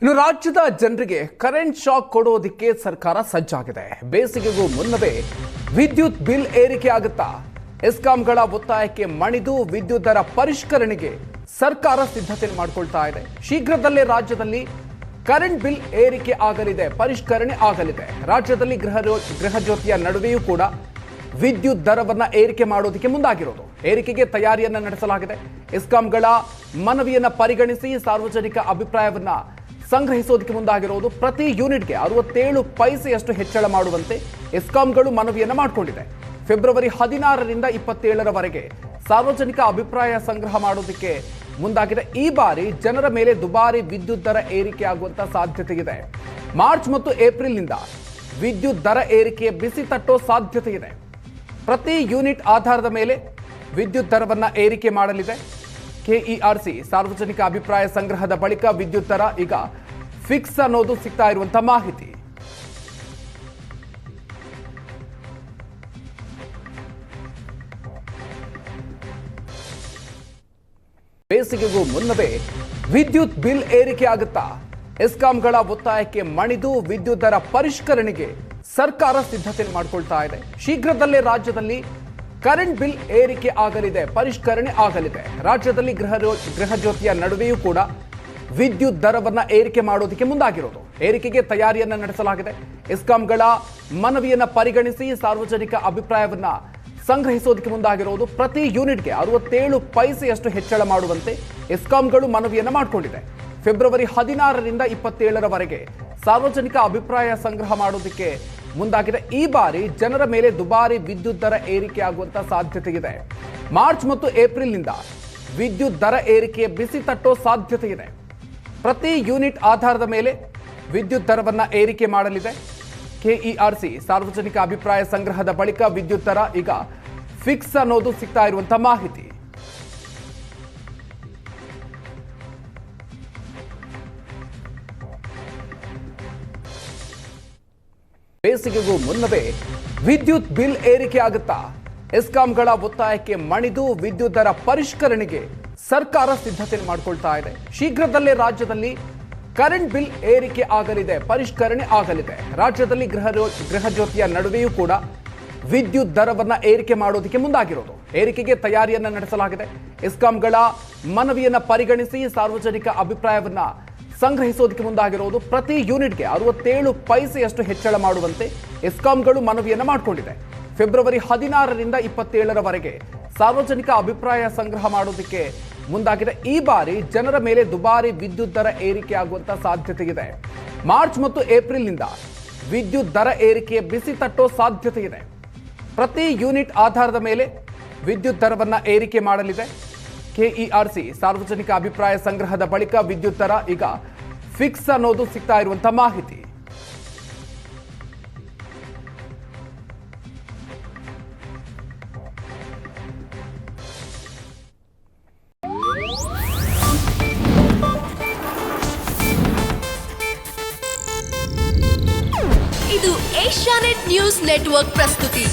ಇನ್ನು ರಾಜ್ಯದ ಜನರಿಗೆ ಕರೆಂಟ್ ಶಾಕ್ ಕೊಡೋದಕ್ಕೆ ಸರ್ಕಾರ ಸಜ್ಜಾಗಿದೆ. ಬೇಸಿಗೆಗೂ ಮುನ್ನವೇ ವಿದ್ಯುತ್ ಬಿಲ್ ಏರಿಕೆ ಆಗುತ್ತಾ? ಎಸ್ಕಾಂಗಳ ಒತ್ತಾಯಕ್ಕೆ ಮಣಿದು ವಿದ್ಯುತ್ ದರ ಪರಿಷ್ಕರಣೆಗೆ ಸರ್ಕಾರ ಸಿದ್ಧತೆ ಮಾಡಿಕೊಳ್ತಾ ಇದೆ. ಶೀಘ್ರದಲ್ಲೇ ರಾಜ್ಯದಲ್ಲಿ ಕರೆಂಟ್ ಬಿಲ್ ಏರಿಕೆ ಆಗಲಿದೆ, ಪರಿಷ್ಕರಣೆ ಆಗಲಿದೆ. ರಾಜ್ಯದಲ್ಲಿ ಗೃಹ ಜ್ಯೋತಿಯ ನಡುವೆಯೂ ಕೂಡ ವಿದ್ಯುತ್ ದರವನ್ನ ಏರಿಕೆ ಮಾಡೋದಕ್ಕೆ ಮುಂದಾಗಿರೋದು. ಏರಿಕೆಗೆ ತಯಾರಿಯನ್ನ ನಡೆಸಲಾಗಿದೆ. ಎಸ್ಕಾಂಗಳ ಮನವಿಯನ್ನ ಪರಿಗಣಿಸಿ ಸಾರ್ವಜನಿಕ ಅಭಿಪ್ರಾಯವನ್ನ ಸಂಗ್ರಹಿಸೋದಕ್ಕೆ ಮುಂದಾಗಿರೋದು. ಪ್ರತಿ ಯೂನಿಟ್ಗೆ 67 ಪೈಸೆಯಷ್ಟು ಹೆಚ್ಚಳ ಮಾಡುವಂತೆ ಎಸ್ಕಾಂಗಳು ಮನವಿಯನ್ನ ಮಾಡಿಕೊಂಡಿದೆ. ಫೆಬ್ರವರಿ 16ರಿಂದ 27ರವರೆಗೆ ಸಾರ್ವಜನಿಕ ಅಭಿಪ್ರಾಯ ಸಂಗ್ರಹ ಮಾಡೋದಕ್ಕೆ ಮುಂದಾಗಿದೆ. ಈ ಬಾರಿ ಜನರ ಮೇಲೆ ದುಬಾರಿ ವಿದ್ಯುತ್ ದರ ಏರಿಕೆ ಆಗುವಂತ ಸಾಧ್ಯತೆ ಇದೆ. ಮಾರ್ಚ್ ಮತ್ತು ಏಪ್ರಿಲ್ನಿಂದ ವಿದ್ಯುತ್ ದರ ಏರಿಕೆ ಬಿಸಿ ತಟ್ಟೋ ಸಾಧ್ಯತೆ ಇದೆ. ಪ್ರತಿ ಯೂನಿಟ್ ಆಧಾರದ ಮೇಲೆ ವಿದ್ಯುತ್ ದರವನ್ನ ಏರಿಕೆ ಮಾಡಲಿದೆ. ಕೆಇಆರ್ಸಿ ಸಾರ್ವಜನಿಕ ಅಭಿಪ್ರಾಯ ಸಂಗ್ರಹದ ಬಳಿಕ ವಿದ್ಯುತ್ ದರ ಈಗ ಫಿಕ್ಸ್ ಅನ್ನೋದು ಸಿಗ್ತಾ ಇರುವಂತಹ ಮಾಹಿತಿ. ಬೇಸಿಗೆಗೂ ಮುನ್ನವೇ ವಿದ್ಯುತ್ ಬಿಲ್ ಏರಿಕೆ ಆಗುತ್ತಾ? ಎಸ್ಕಾಂಗಳ ಒತ್ತಾಯಕ್ಕೆ ಮಣಿದು ವಿದ್ಯುತ್ ದರ ಪರಿಷ್ಕರಣೆಗೆ ಸರ್ಕಾರ ಸಿದ್ಧತೆ ಮಾಡಿಕೊಳ್ತಾ ಇದೆ. ಶೀಘ್ರದಲ್ಲೇ ರಾಜ್ಯದಲ್ಲಿ ಕರೆಂಟ್ ಬಿಲ್ ಏರಿಕೆ ಆಗಲಿದೆ, ಪರಿಷ್ಕರಣೆ ಆಗಲಿದೆ. ರಾಜ್ಯದಲ್ಲಿ ಗೃಹ ಜ್ಯೋತಿಯ ನಡುವೆಯೂ ಕೂಡ ವಿದ್ಯುತ್ ದರವನ್ನ ಏರಿಕೆ ಮಾಡೋದಕ್ಕೆ ಮುಂದಾಗಿರೋದು. ಏರಿಕೆಗೆ ತಯಾರಿಯನ್ನ ನಡೆಸಲಾಗಿದೆ. ಎಸ್ಕಾಂಗಳ ಮನವಿಯನ್ನ ಪರಿಗಣಿಸಿ ಸಾರ್ವಜನಿಕ ಅಭಿಪ್ರಾಯವನ್ನ ಸಂಗ್ರಹಿಸೋದಕ್ಕೆ ಮುಂದಾಗಿರೋದು. ಪ್ರತಿ ಯೂನಿಟ್ಗೆ 67 ಪೈಸೆಯಷ್ಟು ಹೆಚ್ಚಳ ಮಾಡುವಂತೆ ಎಸ್ಕಾಂಗಳು ಮನವಿಯನ್ನ ಮಾಡಿಕೊಂಡಿದೆ. ಫೆಬ್ರವರಿ 16ರಿಂದ 27ರವರೆಗೆ ಸಾರ್ವಜನಿಕ ಅಭಿಪ್ರಾಯ ಸಂಗ್ರಹ ಮಾಡೋದಕ್ಕೆ ಮುಂದಾಗಿದೆ. ಈ ಬಾರಿ ಜನರ ಮೇಲೆ ದುಬಾರಿ ವಿದ್ಯುತ್ ದರ ಏರಿಕೆ ಆಗುವಂತ ಸಾಧ್ಯತೆ ಇದೆ. ಮಾರ್ಚ್ ಮತ್ತು ಏಪ್ರಿಲ್ನಿಂದ ವಿದ್ಯುತ್ ದರ ಏರಿಕೆ ಬಿಸಿ ತಟ್ಟೋ ಸಾಧ್ಯತೆ ಇದೆ. ಪ್ರತಿ ಯೂನಿಟ್ ಆಧಾರದ ಮೇಲೆ ವಿದ್ಯುತ್ ದರವನ್ನ ಏರಿಕೆ ಮಾಡಲಿದೆ. ಕೆಇಆರ್ಸಿ ಸಾರ್ವಜನಿಕ ಅಭಿಪ್ರಾಯ ಸಂಗ್ರಹದ ಬಳಿಕ ವಿದ್ಯುತ್ ದರ ಈಗ ಫಿಕ್ಸ್ ಅನ್ನೋದು ಸಿಗ್ತಾ ಇರುವಂತಹ ಮಾಹಿತಿ. ಬೇಸಿಗೆಗೂ ಮುನ್ನವೇ ವಿದ್ಯುತ್ ಬಿಲ್ ಏರಿಕೆ ಆಗುತ್ತಾ? ಎಸ್ಕಾಂಗಳ ಒತ್ತಾಯಕ್ಕೆ ಮಣಿದು ವಿದ್ಯುತ್ ದರ ಪರಿಷ್ಕರಣೆಗೆ ಸರ್ಕಾರ ಸಿದ್ಧತೆ ಮಾಡಿಕೊಳ್ತಾ ಇದೆ. ಶೀಘ್ರದಲ್ಲೇ ರಾಜ್ಯದಲ್ಲಿ ಕರೆಂಟ್ ಬಿಲ್ ಏರಿಕೆ ಆಗಲಿದೆ, ಪರಿಷ್ಕರಣೆ ಆಗಲಿದೆ. ರಾಜ್ಯದಲ್ಲಿ ಗೃಹ ಜ್ಯೋತಿಯ ನಡುವೆಯೂ ಕೂಡ ವಿದ್ಯುತ್ ದರವನ್ನ ಏರಿಕೆ ಮಾಡೋದಕ್ಕೆ ಮುಂದಾಗಿರೋದು. ಏರಿಕೆಗೆ ತಯಾರಿಯನ್ನ ನಡೆಸಲಾಗಿದೆ. ಎಸ್ಕಾಂಗಳ ಮನವಿಯನ್ನ ಪರಿಗಣಿಸಿ ಸಾರ್ವಜನಿಕ ಅಭಿಪ್ರಾಯವನ್ನ ಸಂಗ್ರಹಿಸೋದಕ್ಕೆ ಮುಂದಾಗಿರೋದು. ಪ್ರತಿ ಯೂನಿಟ್ಗೆ 67 ಪೈಸೆಯಷ್ಟು ಹೆಚ್ಚಳ ಮಾಡುವಂತೆ ಎಸ್ಕಾಂಗಳು ಮನವಿಯನ್ನ ಮಾಡಿಕೊಂಡಿದೆ. ಫೆಬ್ರವರಿ 16ರಿಂದ 27ರವರೆಗೆ ಸಾರ್ವಜನಿಕ ಅಭಿಪ್ರಾಯ ಸಂಗ್ರಹ ಮಾಡೋದಕ್ಕೆ ಮುಂದಾಗಿದೆ. ಈ ಬಾರಿ ಜನರ ಮೇಲೆ ದುಬಾರಿ ವಿದ್ಯುತ್ ದರ ಏರಿಕೆ ಆಗುವಂತ ಸಾಧ್ಯತೆ ಇದೆ. ಮಾರ್ಚ್ ಮತ್ತು ಏಪ್ರಿಲ್ನಿಂದ ವಿದ್ಯುತ್ ದರ ಏರಿಕೆ ಬಿಸಿ ತಟ್ಟೋ ಸಾಧ್ಯತೆ ಇದೆ. ಪ್ರತಿ ಯೂನಿಟ್ ಆಧಾರದ ಮೇಲೆ ವಿದ್ಯುತ್ ದರವನ್ನ ಏರಿಕೆ ಮಾಡಲಿದೆ. ಕೆಇಆರ್ಸಿ ಸಾರ್ವಜನಿಕ ಅಭಿಪ್ರಾಯ ಸಂಗ್ರಹದ ಬಳಿಕ ವಿದ್ಯುತ್ ದರ ಈಗ ಫಿಕ್ಸ್ ಅನ್ನೋದು ಸಿಗ್ತಾ ಇರುವಂತಹ ಮಾಹಿತಿ. ಇದು ಏಷ್ಯಾನೆಟ್ ನ್ಯೂಸ್ ನೆಟ್ವರ್ಕ್ ಪ್ರಸ್ತುತಿ.